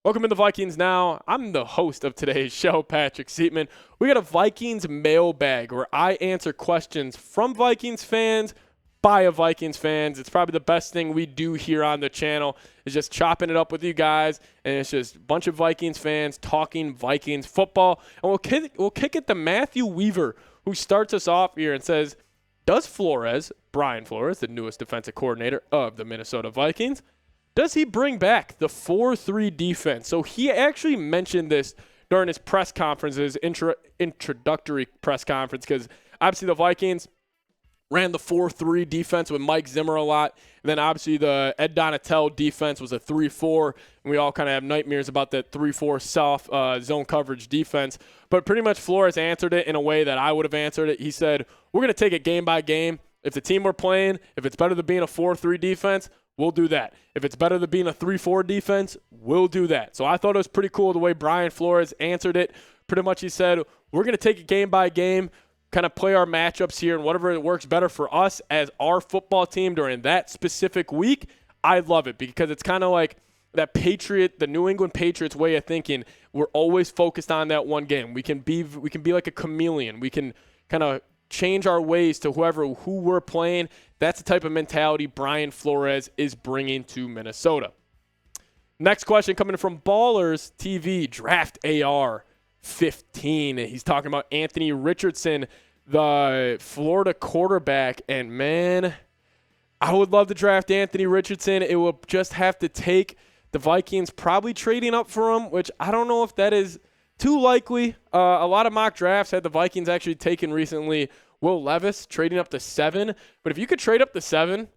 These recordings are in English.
Welcome to the Vikings Now. I'm the host of today's show, Patrick Seatman. We got a Vikings mailbag where I answer questions from Vikings fans by a Vikings fans. It's probably the best thing we do here on the channel is just chopping it up with you guys, and it's just a bunch of Vikings fans talking Vikings football. And we'll kick it to Matthew Weaver, who starts us off here and says, does Brian Flores, the newest defensive coordinator of the Minnesota Vikings, does he bring back the 4-3 defense? So he actually mentioned this during his press conference, his introductory press conference, because obviously the Vikings ran the 4-3 defense with Mike Zimmer a lot. And then obviously the Ed Donatel defense was a 3-4. And we all kind of have nightmares about that 3-4 soft zone coverage defense. But pretty much Flores answered it in a way that I would have answered it. He said, we're going to take it game by game. If the team we're playing, if it's better than being a 4-3 defense, we'll do that. If it's better than being a 3-4 defense, we'll do that. So I thought it was pretty cool the way Brian Flores answered it. Pretty much he said, we're going to take it game by game, kind of play our matchups here, and whatever works better for us as our football team during that specific week. I love it because it's kind of like that the New England Patriots way of thinking. We're always focused on that one game. We can be like a chameleon. We can kind of change our ways to who we're playing. That's the type of mentality Brian Flores is bringing to Minnesota. Next question coming from Ballers TV, Draft AR 15. He's talking about Anthony Richardson, the Florida quarterback. And man, I would love to draft Anthony Richardson. It will just have to take the Vikings probably trading up for him, which I don't know if that is too likely. A lot of mock drafts had the Vikings actually taken recently Will Levis, trading up to 7. But if you could trade up to 7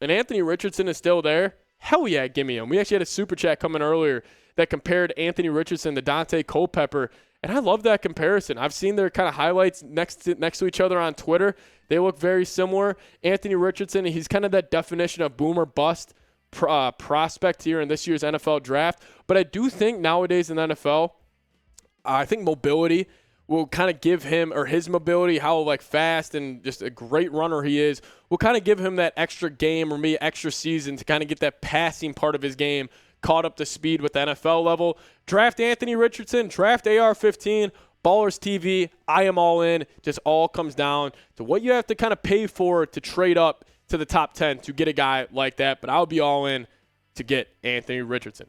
and Anthony Richardson is still there, hell yeah, give me him. We actually had a super chat coming earlier that compared Anthony Richardson to Dante Culpepper, and I love that comparison. I've seen their kind of highlights next to each other on Twitter. They look very similar. Anthony Richardson, he's kind of that definition of boomer bust prospect here in this year's NFL draft. But I do think nowadays in the NFL, I think mobility will kind of give him, or his mobility, how like fast and just a great runner he is, will kind of give him that extra game or maybe extra season to kind of get that passing part of his game caught up to speed with the NFL level. Draft Anthony Richardson, draft AR-15, Ballers TV, I am all in. Just all comes down to what you have to kind of pay for to trade up to the top 10 to get a guy like that. But I'll be all in to get Anthony Richardson.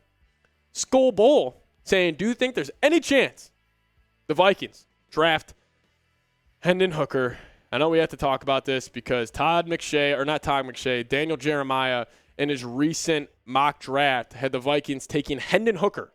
Skull Bowl saying, do you think there's any chance the Vikings draft Hendon Hooker? I know we have to talk about this because Daniel Jeremiah in his recent mock draft had the Vikings taking Hendon Hooker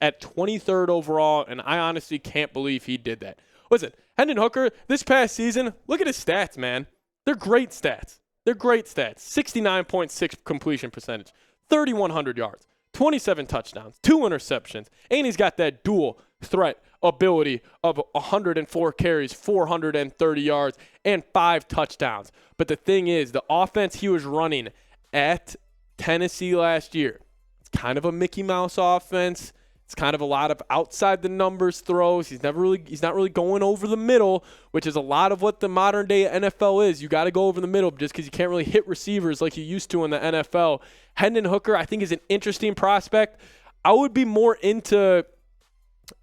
at 23rd overall, and I honestly can't believe he did that. Listen, Hendon Hooker, this past season, look at his stats, man. They're great stats. 69.6 completion percentage, 3,100 yards, 27 touchdowns, 2 interceptions, and he's got that dual threat ability of 104 carries, 430 yards, and 5 touchdowns. But the thing is, the offense he was running at Tennessee last year, it's kind of a Mickey Mouse offense. It's kind of a lot of outside the numbers throws. He's not really going over the middle, which is a lot of what the modern day NFL is. You got to go over the middle just because you can't really hit receivers like you used to in the NFL. Hendon Hooker, I think, is an interesting prospect. I would be more into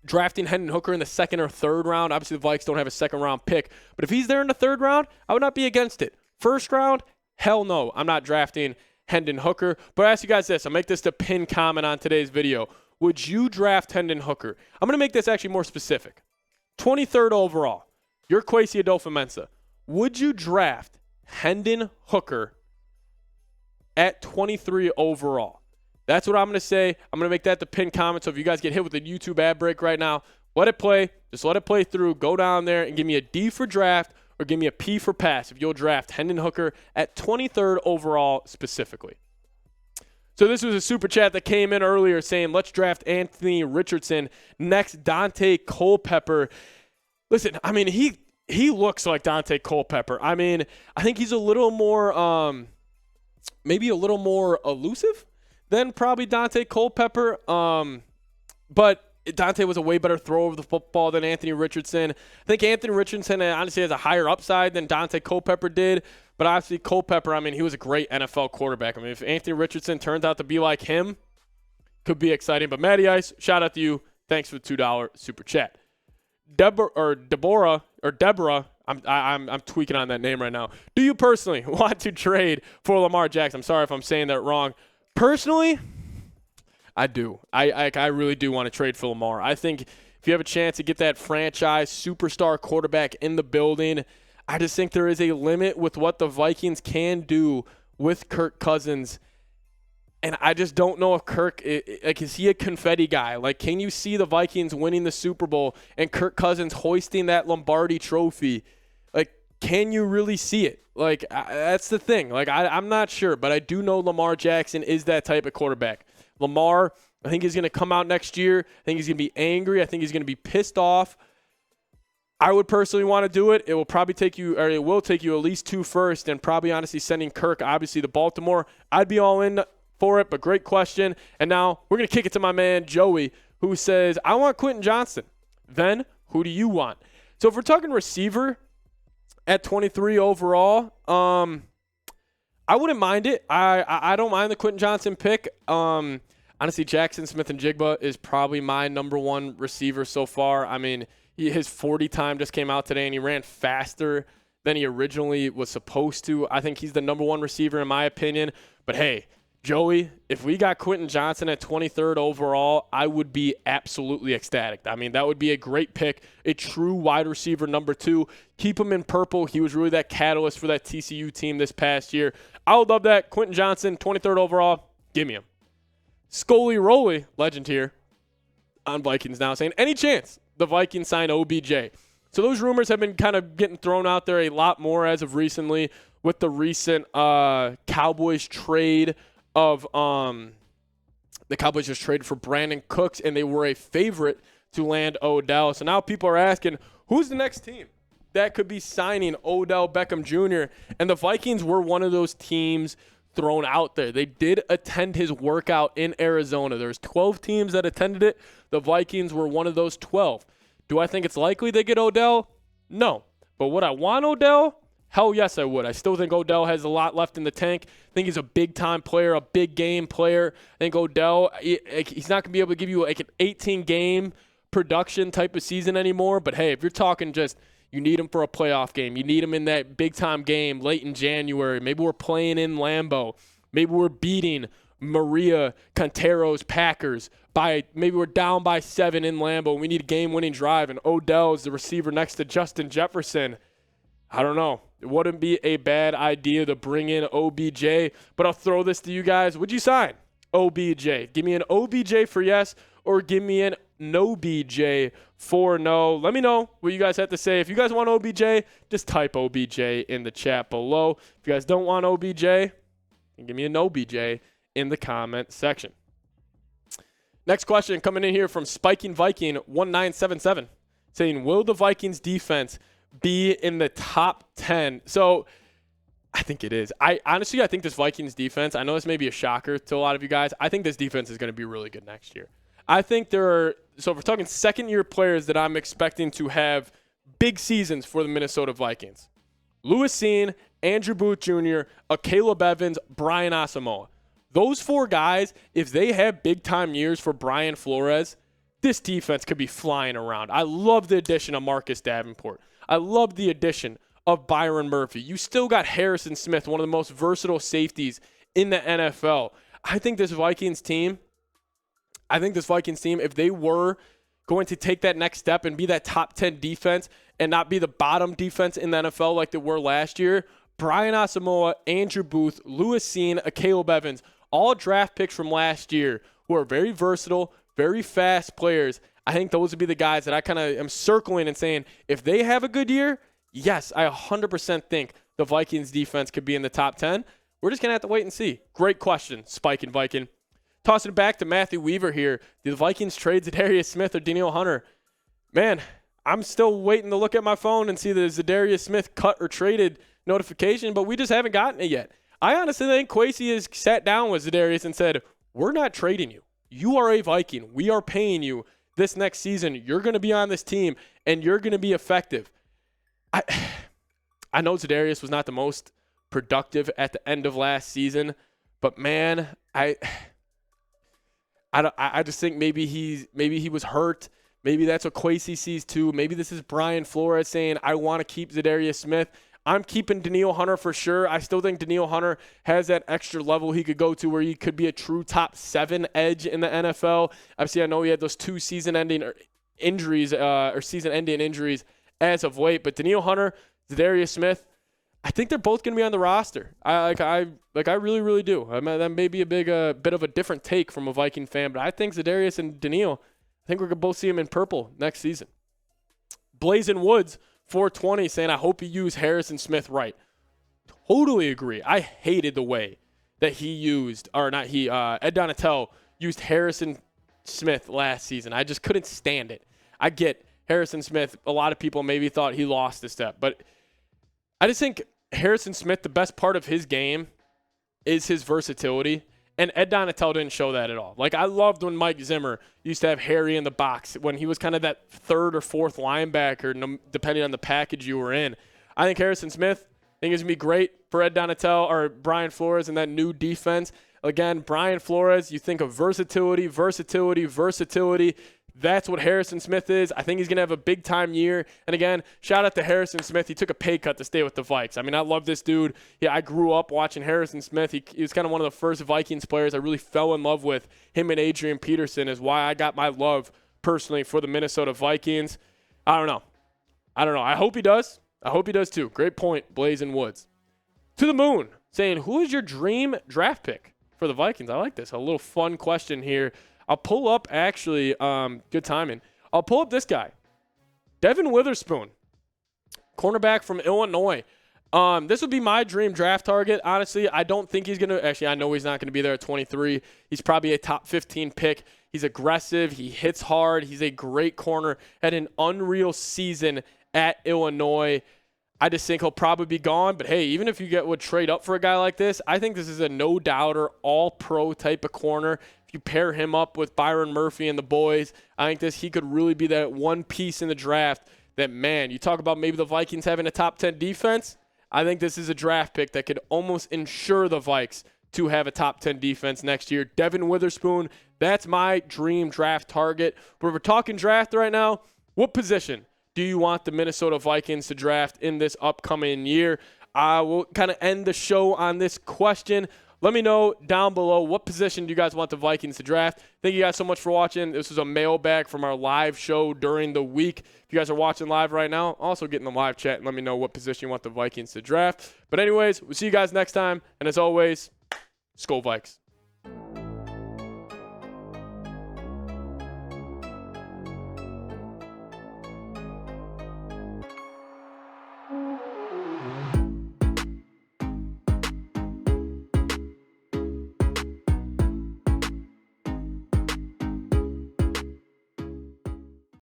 drafting Hendon Hooker in the 2nd or 3rd round. Obviously, the Vikes don't have a 2nd round pick, but if he's there in the 3rd round, I would not be against it. 1st round, hell no, I'm not drafting Hendon Hooker. But I ask you guys this. I'll make this the pin comment on today's video. Would you draft Hendon Hooker? I'm going to make this actually more specific. 23rd overall, you're Kwesi Adofo-Mensah. Would you draft Hendon Hooker at 23 overall? That's what I'm going to say. I'm going to make that the pin comment. So if you guys get hit with a YouTube ad break right now, let it play. Just let it play through. Go down there and give me a D for draft or give me a P for pass if you'll draft Hendon Hooker at 23rd overall specifically. So this was a super chat that came in earlier saying, let's draft Anthony Richardson. Next, Dante Culpepper. Listen, I mean, he looks like Dante Culpepper. I mean, I think he's a little more, maybe a little more elusive than probably Dante Culpepper. But Dante was a way better thrower of the football than Anthony Richardson. I think Anthony Richardson honestly has a higher upside than Dante Culpepper did. But obviously Culpepper, I mean, he was a great NFL quarterback. I mean, if Anthony Richardson turns out to be like him, could be exciting. But Matty Ice, shout out to you. Thanks for the $2 super chat. Deborah, I'm tweaking on that name right now. Do you personally want to trade for Lamar Jackson? I'm sorry if I'm saying that wrong. Personally, I do. I really do want to trade for Lamar. I think if you have a chance to get that franchise superstar quarterback in the building, I just think there is a limit with what the Vikings can do with Kirk Cousins. And I just don't know if Kirk, is he a confetti guy? Like, can you see the Vikings winning the Super Bowl and Kirk Cousins hoisting that Lombardi trophy? Like, can you really see it? Like, that's the thing. Like, I'm not sure, but I do know Lamar Jackson is that type of quarterback. Lamar, I think he's going to come out next year. I think he's going to be angry. I think he's going to be pissed off. I would personally want to do it. It will take you at least 2 first, and probably honestly sending Kirk, obviously, to Baltimore. I'd be all in for it, but great question. And now we're going to kick it to my man, Joey, who says, I want Quentin Johnston. Then, who do you want? So if we're talking receiver at 23 overall, I wouldn't mind it. I don't mind the Quentin Johnston pick. Honestly, Jackson Smith-Njigba is probably my number 1 receiver so far. I mean, his 40 time just came out today, and he ran faster than he originally was supposed to. I think he's the number 1 receiver in my opinion. But hey, Joey, if we got Quentin Johnston at 23rd overall, I would be absolutely ecstatic. I mean, that would be a great pick, a true wide receiver number 2. Keep him in purple. He was really that catalyst for that TCU team this past year. I would love that. Quentin Johnston, 23rd overall. Give me him. Scully Rowley, legend here on Vikings Now, saying, any chance the Vikings sign OBJ? So those rumors have been kind of getting thrown out there a lot more as of recently with the recent Cowboys trade of the Cowboys just traded for Brandon Cooks, and they were a favorite to land Odell. So now people are asking, who's the next team that could be signing Odell Beckham Jr.? And the Vikings were one of those teams thrown out there. They did attend his workout in Arizona. There's 12 teams that attended it. The Vikings were one of those 12. Do I think it's likely they get Odell? No. But would I want Odell? Hell yes, I would. I still think Odell has a lot left in the tank. I think he's a big-time player, a big-game player. I think Odell, he's not going to be able to give you like an 18-game production type of season anymore. But, hey, if you're talking just you need him for a playoff game, you need him in that big-time game late in January. Maybe we're playing in Lambeau. Maybe we're beating Maria Contero's Packers. Maybe we're down by 7 in Lambeau. We need a game-winning drive, and Odell is the receiver next to Justin Jefferson. I don't know. It wouldn't be a bad idea to bring in OBJ, but I'll throw this to you guys. Would you sign OBJ? Give me an OBJ for yes, or give me an NOBJ for no. Let me know what you guys have to say. If you guys want OBJ, just type OBJ in the chat below. If you guys don't want OBJ, give me a NOBJ in the comment section. Next question coming in here from Spiking Viking 1977 saying, will the Vikings defense be in the top 10? So I think it is. I think this Vikings defense, I know this may be a shocker to a lot of you guys. I think this defense is going to be really good next year. I think so if we're talking second-year players that I'm expecting to have big seasons for the Minnesota Vikings, Lewis Cine, Andrew Booth Jr., Caleb Evans, Brian Asamoah. Those 4 guys, if they have big-time years for Brian Flores, this defense could be flying around. I love the addition of Marcus Davenport. I love the addition of Byron Murphy. You still got Harrison Smith, one of the most versatile safeties in the NFL. I think this Vikings team, if they were going to take that next step and be that top 10 defense and not be the bottom defense in the NFL like they were last year, Brian Asamoah, Andrew Booth, Lewis Cine, Caleb Evans, all draft picks from last year who are very versatile, very fast players. I think those would be the guys that I kind of am circling and saying, if they have a good year, yes, I 100% think the Vikings defense could be in the top 10. We're just going to have to wait and see. Great question, Spike and Viking. Tossing it back to Matthew Weaver here. Do the Vikings trade Za'Darius Smith or Danielle Hunter? Man, I'm still waiting to look at my phone and see the Za'Darius Smith cut or traded notification, but we just haven't gotten it yet. I honestly think Kwesi has sat down with Za'Darius and said, we're not trading you. You are a Viking. We are paying you this next season. You're going to be on this team, and you're going to be effective. I know Za'Darius was not the most productive at the end of last season, but man, I I just think maybe he was hurt. Maybe that's what Kwesi sees too. Maybe this is Brian Flores saying, I want to keep Za'Darius Smith. I'm keeping Danielle Hunter for sure. I still think Danielle Hunter has that extra level he could go to where he could be a true top 7 edge in the NFL. Obviously, I know he had those 2 season-ending injuries as of late, but Danielle Hunter, Za'Darius Smith, I think they're both going to be on the roster. I really, really do. I mean, that may be a bit of a different take from a Viking fan, but I think Za'Darius and Danielle, I think we're going to both see him in purple next season. Blazing Woods, 420, saying, I hope you use Harrison Smith right. Totally agree. I hated the way that Ed Donatel used Harrison Smith last season. I just couldn't stand it. I get Harrison Smith. A lot of people maybe thought he lost a step, but I just think Harrison Smith, the best part of his game is his versatility. And Ed Donatel didn't show that at all. Like, I loved when Mike Zimmer used to have Harry in the box when he was kind of that 3rd or 4th linebacker, depending on the package you were in. I think Harrison Smith, I think is going to be great for Ed Donatel or Brian Flores in that new defense. Again, Brian Flores, you think of versatility. That's what Harrison Smith is. I think he's going to have a big-time year. And again, shout out to Harrison Smith. He took a pay cut to stay with the Vikes. I mean, I love this dude. Yeah, I grew up watching Harrison Smith. He was kind of one of the first Vikings players I really fell in love with. Him and Adrian Peterson is why I got my love personally for the Minnesota Vikings. I don't know. I hope he does. I hope he does too. Great point, Blazing Woods. To the Moon, saying, who is your dream draft pick for the Vikings? I like this. A little fun question here. I'll pull up, actually, good timing. I'll pull up this guy, Devin Witherspoon, cornerback from Illinois. This would be my dream draft target. Honestly, I don't think he's going to – actually, I know he's not going to be there at 23. He's probably a top 15 pick. He's aggressive. He hits hard. He's a great corner. Had an unreal season at Illinois. I just think he'll probably be gone. But, hey, even if you would trade up for a guy like this, I think this is a no-doubter, all-pro type of corner. If you pair him up with Byron Murphy and the boys, I think he could really be that one piece in the draft that, man, you talk about maybe the Vikings having a top 10 defense. I think this is a draft pick that could almost ensure the Vikes to have a top 10 defense next year. Devin Witherspoon, that's my dream draft target. But we're talking draft right now. What position do you want the Minnesota Vikings to draft in this upcoming year? We'll kind of end the show on this question. Let me know down below, what position do you guys want the Vikings to draft? Thank you guys so much for watching. This was a mailbag from our live show during the week. If you guys are watching live right now, also get in the live chat and let me know what position you want the Vikings to draft. But anyways, we'll see you guys next time. And as always, Skol Vikes.